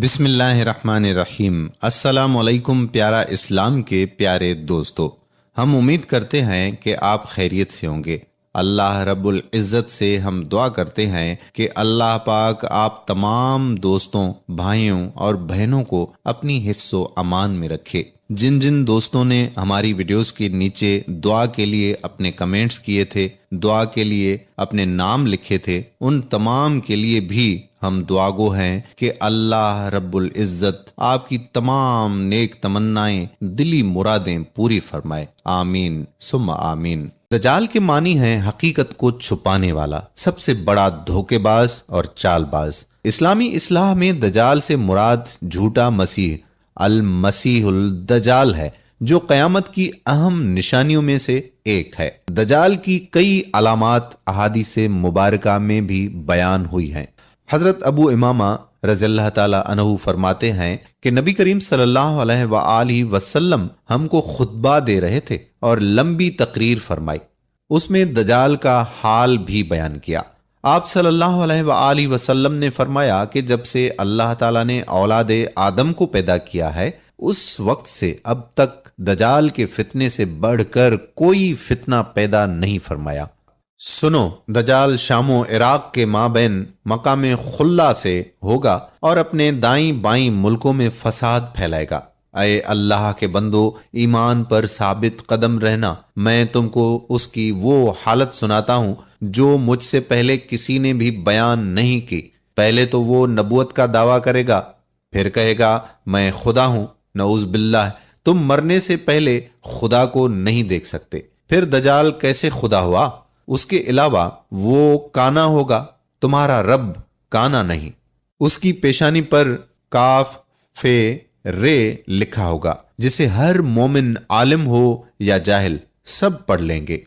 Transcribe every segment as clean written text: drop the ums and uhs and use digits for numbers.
بسم اللہ الرحمن الرحیم۔ السلام علیکم پیارا اسلام کے پیارے دوستو، ہم امید کرتے ہیں کہ آپ خیریت سے ہوں گے۔ اللہ رب العزت سے ہم دعا کرتے ہیں کہ اللہ پاک آپ تمام دوستوں، بھائیوں اور بہنوں کو اپنی حفظ و امان میں رکھے۔ جن جن دوستوں نے ہماری ویڈیوز کے نیچے دعا کے لیے اپنے کمنٹس کیے تھے، دعا کے لیے اپنے نام لکھے تھے، ان تمام کے لیے بھی ہم دعا گو ہیں کہ اللہ رب العزت آپ کی تمام نیک تمنائیں، دلی مرادیں پوری فرمائے، آمین ثم آمین۔ دجال کے معنی ہیں حقیقت کو چھپانے والا، سب سے بڑا دھوکے باز اور چال باز۔ اسلامی اصطلاح میں دجال سے مراد جھوٹا مسیح، المسیح الدجال ہے، جو قیامت کی اہم نشانیوں میں سے ایک ہے۔ دجال کی کئی علامات احادیث مبارکہ میں بھی بیان ہوئی ہیں۔ حضرت ابو امامہ رضی اللہ تعالی عنہ فرماتے ہیں کہ نبی کریم صلی اللہ علیہ وآلہ وسلم ہم کو خطبہ دے رہے تھے اور لمبی تقریر فرمائی، اس میں دجال کا حال بھی بیان کیا۔ آپ صلی اللہ علیہ وآلہ وسلم نے فرمایا کہ جب سے اللہ تعالیٰ نے اولاد آدم کو پیدا کیا ہے، اس وقت سے اب تک دجال کے فتنے سے بڑھ کر کوئی فتنہ پیدا نہیں فرمایا۔ سنو، دجال شام و عراق کے مابین مقام خلا سے ہوگا اور اپنے دائیں بائیں ملکوں میں فساد پھیلائے گا۔ اے اللہ کے بندو، ایمان پر ثابت قدم رہنا۔ میں تم کو اس کی وہ حالت سناتا ہوں جو مجھ سے پہلے کسی نے بھی بیان نہیں کی۔ پہلے تو وہ نبوت کا دعویٰ کرے گا، پھر کہے گا میں خدا ہوں، نعوذ باللہ۔ تم مرنے سے پہلے خدا کو نہیں دیکھ سکتے۔ پھر دجال کیسے خدا ہوا؟ اس کے علاوہ وہ کانا ہوگا، تمہارا رب کانا نہیں۔ اس کی پیشانی پر کاف فے رے لکھا ہوگا، جسے ہر مومن عالم ہو یا جاہل سب پڑھ لیں گے،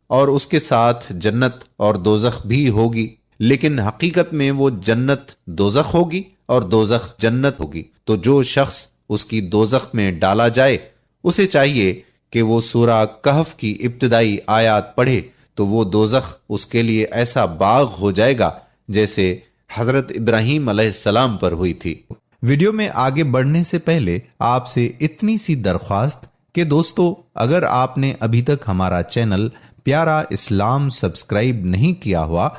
اور اس کے ساتھ جنت اور دوزخ بھی ہوگی، لیکن حقیقت میں وہ جنت دوزخ ہوگی اور دوزخ جنت ہوگی۔ تو جو شخص اس کی دوزخ میں ڈالا جائے، اسے چاہیے کہ وہ سورہ کہف کی ابتدائی آیات پڑھے، تو وہ دوزخ اس کے لیے ایسا باغ ہو جائے گا جیسے حضرت ابراہیم علیہ السلام پر ہوئی تھی۔ ویڈیو میں آگے بڑھنے سے پہلے آپ سے اتنی سی درخواست کہ دوستو، اگر آپ نے ابھی تک ہمارا چینل پیارا اسلام سبسکرائب نہیں کیا ہوا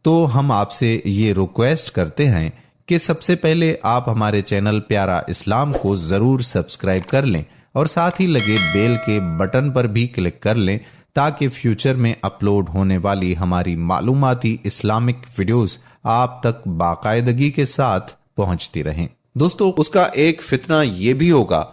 تو ہم آپ سے یہ ریکویسٹ کرتے ہیں کہ سب سے پہلے آپ ہمارے چینل پیارا اسلام کو ضرور سبسکرائب کر لیں اور ساتھ ہی لگے بیل کے بٹن پر بھی کلک کر لیں تاکہ فیوچر میں اپلوڈ ہونے والی ہماری معلوماتی اسلامک ویڈیوز آپ تک باقاعدگی کے ساتھ پہنچتی رہیں۔ دوستو، اس کا ایک فتنہ یہ بھی ہوگا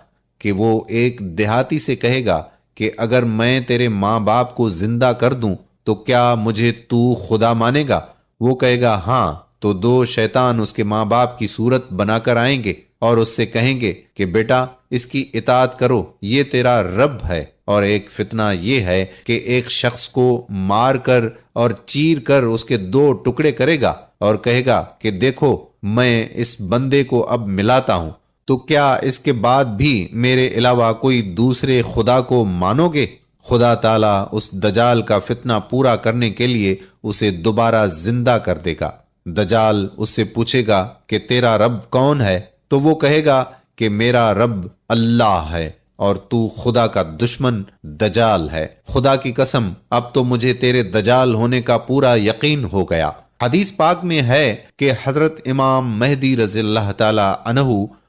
کہ وہ ایک دیہاتی سے کہے گا کہ اگر میں تیرے ماں باپ کو زندہ کر دوں تو کیا مجھے تو خدا مانے گا؟ وہ کہے گا ہاں۔ تو دو شیطان اس کے ماں باپ کی صورت بنا کر آئیں گے اور اس سے کہیں گے کہ بیٹا اس کی اطاعت کرو، یہ تیرا رب ہے۔ اور ایک فتنہ یہ ہے کہ ایک شخص کو مار کر اور چیر کر اس کے دو ٹکڑے کرے گا اور کہے گا کہ دیکھو میں اس بندے کو اب ملاتا ہوں، تو کیا اس کے بعد بھی میرے علاوہ کوئی دوسرے خدا کو مانو گے؟ خدا تعالیٰ اس دجال کا فتنہ پورا کرنے کے لیے اسے دوبارہ زندہ کر دے گا۔ دجال اس سے پوچھے گا کہ تیرا رب کون ہے؟ تو وہ کہے گا کہ میرا رب اللہ ہے اور تو خدا کا دشمن دجال ہے۔ خدا کی قسم، اب تو مجھے تیرے دجال ہونے کا پورا یقین ہو گیا۔ حدیث پاک میں ہے کہ حضرت امام مہدی رضی اللہ تعالی عنہ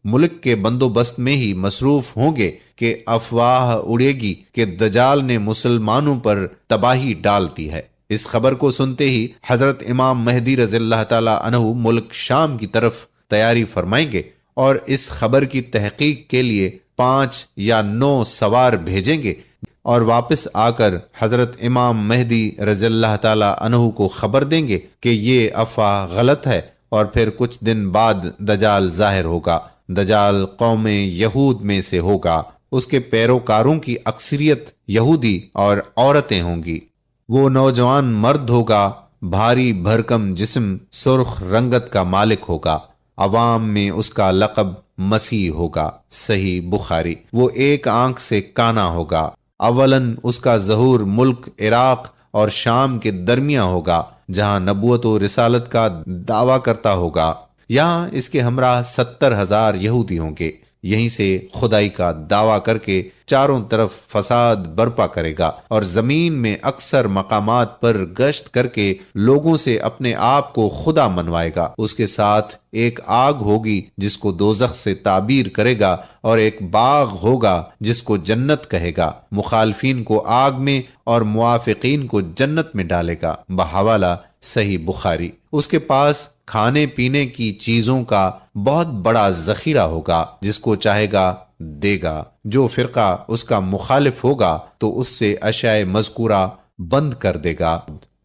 ملک کے بندوبست میں ہی مصروف ہوں گے کہ افواہ اڑے گی کہ دجال نے مسلمانوں پر تباہی ڈال دی ہے۔ اس خبر کو سنتے ہی حضرت امام مہدی رضی اللہ تعالی عنہ ملک شام کی طرف تیاری فرمائیں گے اور اس خبر کی تحقیق کے لیے 5 یا 9 سوار بھیجیں گے اور واپس آ کر حضرت امام مہدی رضی اللہ تعالی عنہ کو خبر دیں گے کہ یہ افواہ غلط ہے، اور پھر کچھ دن بعد دجال ظاہر ہوگا۔ دجال قوم یہود میں سے ہوگا، اس کے پیروکاروں کی اکثریت یہودی اور عورتیں ہوں گی۔ وہ نوجوان مرد ہوگا، بھاری بھرکم جسم، سرخ رنگت کا مالک ہوگا۔ عوام میں اس کا لقب مسیح ہوگا، صحیح بخاری۔ وہ ایک آنکھ سے کانا ہوگا۔ اولن اس کا ظہور ملک عراق اور شام کے درمیان ہوگا، جہاں نبوت و رسالت کا دعویٰ کرتا ہوگا۔ یہاں اس کے ہمراہ 70,000 یہودی ہوں گے۔ یہیں سے خدائی کا دعویٰ کر کے چاروں طرف فساد برپا کرے گا اور زمین میں اکثر مقامات پر گشت کر کے لوگوں سے اپنے آپ کو خدا منوائے گا۔ اس کے ساتھ ایک آگ ہوگی جس کو دوزخ سے تعبیر کرے گا اور ایک باغ ہوگا جس کو جنت کہے گا۔ مخالفین کو آگ میں اور موافقین کو جنت میں ڈالے گا۔ بحوالہ صحیح بخاری۔ اس کے پاس کھانے پینے کی چیزوں کا بہت بڑا ذخیرہ ہوگا، جس کو چاہے گا دے گا۔ جو فرقہ اس کا مخالف ہوگا تو اس سے اشیاء مذکورہ بند کر دے گا۔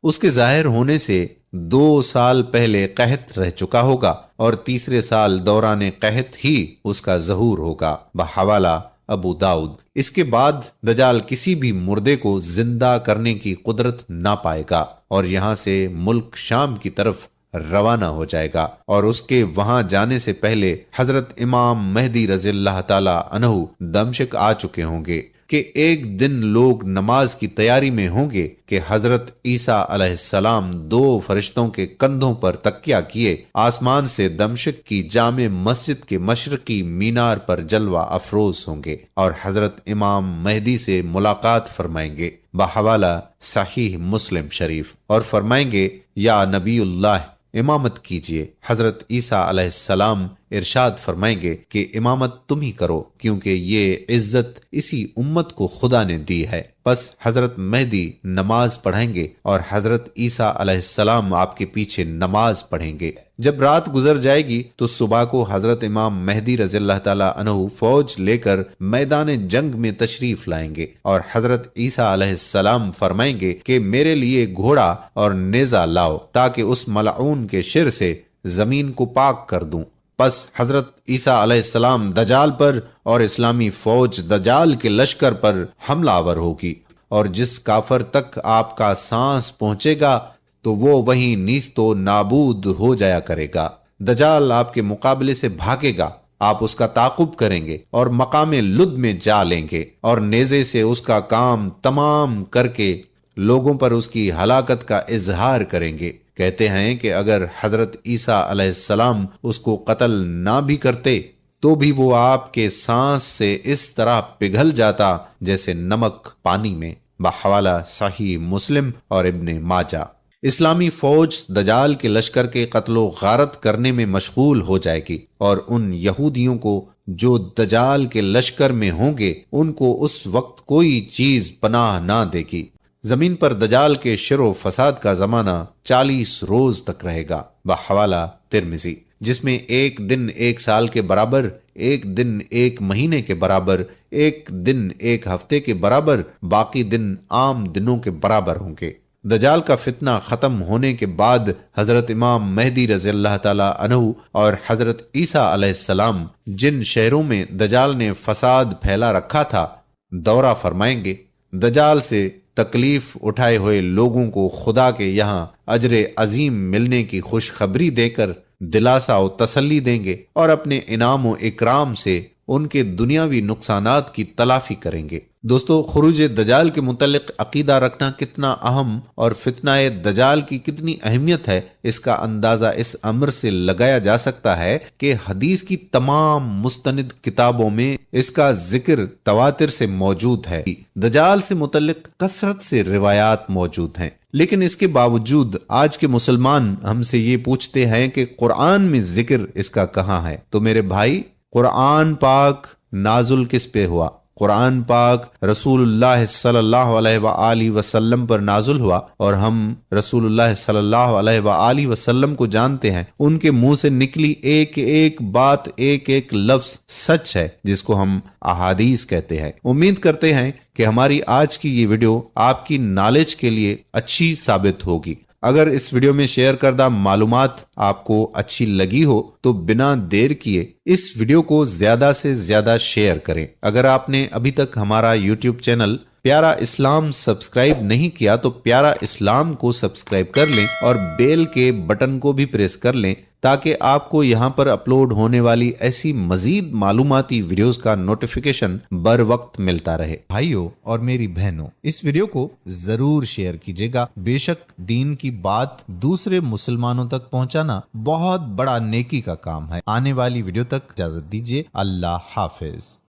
اس کے ظاہر ہونے سے 2 سال پہلے قحط رہ چکا ہوگا اور تیسرے سال دوران قحط ہی اس کا ظہور ہوگا۔ بحوالہ ابو داؤد۔ اس کے بعد دجال کسی بھی مردے کو زندہ کرنے کی قدرت نہ پائے گا اور یہاں سے ملک شام کی طرف روانہ ہو جائے گا، اور اس کے وہاں جانے سے پہلے حضرت امام مہدی رضی اللہ تعالی عنہ دمشق آ چکے ہوں گے کہ ایک دن لوگ نماز کی تیاری میں ہوں گے کہ حضرت عیسیٰ علیہ السلام 2 فرشتوں کے کندھوں پر تکیہ کیے آسمان سے دمشق کی جامع مسجد کے مشرقی مینار پر جلوہ افروز ہوں گے اور حضرت امام مہدی سے ملاقات فرمائیں گے۔ بحوالہ صحیح مسلم شریف۔ اور فرمائیں گے یا نبی اللہ امامت کیجئے۔ حضرت عیسیٰ علیہ السلام ارشاد فرمائیں گے کہ امامت تم ہی کرو، کیونکہ یہ عزت اسی امت کو خدا نے دی ہے۔ پس حضرت مہدی نماز پڑھیں گے اور حضرت عیسیٰ علیہ السلام آپ کے پیچھے نماز پڑھیں گے۔ جب رات گزر جائے گی تو صبح کو حضرت امام مہدی رضی اللہ تعالی عنہ فوج لے کر میدان جنگ میں تشریف لائیں گے اور حضرت عیسیٰ علیہ السلام فرمائیں گے کہ میرے لیے گھوڑا اور نیزہ لاؤ تاکہ اس ملعون کے شر سے زمین کو پاک کر دوں۔ پس حضرت عیسیٰ علیہ السلام دجال پر اور اسلامی فوج دجال کے لشکر پر حملہ آور ہوگی، اور جس کافر تک آپ کا سانس پہنچے گا تو وہ وہیں نیست و نابود ہو جایا کرے گا۔ دجال آپ کے مقابلے سے بھاگے گا، آپ اس کا تعاقب کریں گے اور مقام لد میں جا لیں گے اور نیزے سے اس کا کام تمام کر کے لوگوں پر اس کی ہلاکت کا اظہار کریں گے۔ کہتے ہیں کہ اگر حضرت عیسیٰ علیہ السلام اس کو قتل نہ بھی کرتے تو بھی وہ آپ کے سانس سے اس طرح پگھل جاتا جیسے نمک پانی میں۔ بحوالہ صحیح مسلم اور ابن ماجہ۔ اسلامی فوج دجال کے لشکر کے قتل و غارت کرنے میں مشغول ہو جائے گی اور ان یہودیوں کو جو دجال کے لشکر میں ہوں گے ان کو اس وقت کوئی چیز پناہ نہ دے گی۔ زمین پر دجال کے شر و فساد کا زمانہ 40 روز تک رہے گا۔ بحوالہ ترمذی، جس میں ایک دن 1 سال کے برابر، ایک دن 1 مہینے کے برابر، ایک دن 1 ہفتے کے برابر، باقی دن عام دنوں کے برابر ہوں گے۔ دجال کا فتنہ ختم ہونے کے بعد حضرت امام مہدی رضی اللہ تعالی عنہ اور حضرت عیسیٰ علیہ السلام جن شہروں میں دجال نے فساد پھیلا رکھا تھا دورہ فرمائیں گے۔ دجال سے تکلیف اٹھائے ہوئے لوگوں کو خدا کے یہاں اجر عظیم ملنے کی خوشخبری دے کر دلاسا و تسلی دیں گے اور اپنے انعام و اکرام سے ان کے دنیاوی نقصانات کی تلافی کریں گے۔ دوستو، خروج دجال کے متعلق عقیدہ رکھنا کتنا اہم اور فتنہ دجال کی کتنی اہمیت ہے، اس کا اندازہ اس امر سے لگایا جا سکتا ہے کہ حدیث کی تمام مستند کتابوں میں اس کا ذکر تواتر سے موجود ہے۔ دجال سے متعلق کثرت سے روایات موجود ہیں، لیکن اس کے باوجود آج کے مسلمان ہم سے یہ پوچھتے ہیں کہ قرآن میں ذکر اس کا کہاں ہے۔ تو میرے بھائی، قرآن پاک نازل کس پہ ہوا؟ قرآن پاک رسول اللہ صلی اللہ علیہ وآلہ وسلم پر نازل ہوا، اور ہم رسول اللہ صلی اللہ علیہ وآلہ وسلم کو جانتے ہیں۔ ان کے منہ سے نکلی ایک ایک بات، ایک ایک لفظ سچ ہے، جس کو ہم احادیث کہتے ہیں۔ امید کرتے ہیں کہ ہماری آج کی یہ ویڈیو آپ کی نالج کے لیے اچھی ثابت ہوگی۔ اگر اس ویڈیو میں شیئر کردہ معلومات آپ کو اچھی لگی ہو تو بنا دیر کیے اس ویڈیو کو زیادہ سے زیادہ شیئر کریں۔ اگر آپ نے ابھی تک ہمارا یوٹیوب چینل پیارا اسلام سبسکرائب نہیں کیا تو پیارا اسلام کو سبسکرائب کر لیں اور بیل کے بٹن کو بھی پریس کر لیں تاکہ آپ کو یہاں پر اپلوڈ ہونے والی ایسی مزید معلوماتی ویڈیوز کا نوٹیفیکیشن بر وقت ملتا رہے۔ بھائیوں اور میری بہنوں، اس ویڈیو کو ضرور شیئر کیجیے گا۔ بے شک دین کی بات دوسرے مسلمانوں تک پہنچانا بہت بڑا نیکی کا کام ہے۔ آنے والی ویڈیو تک اجازت دیجیے۔ اللہ حافظ۔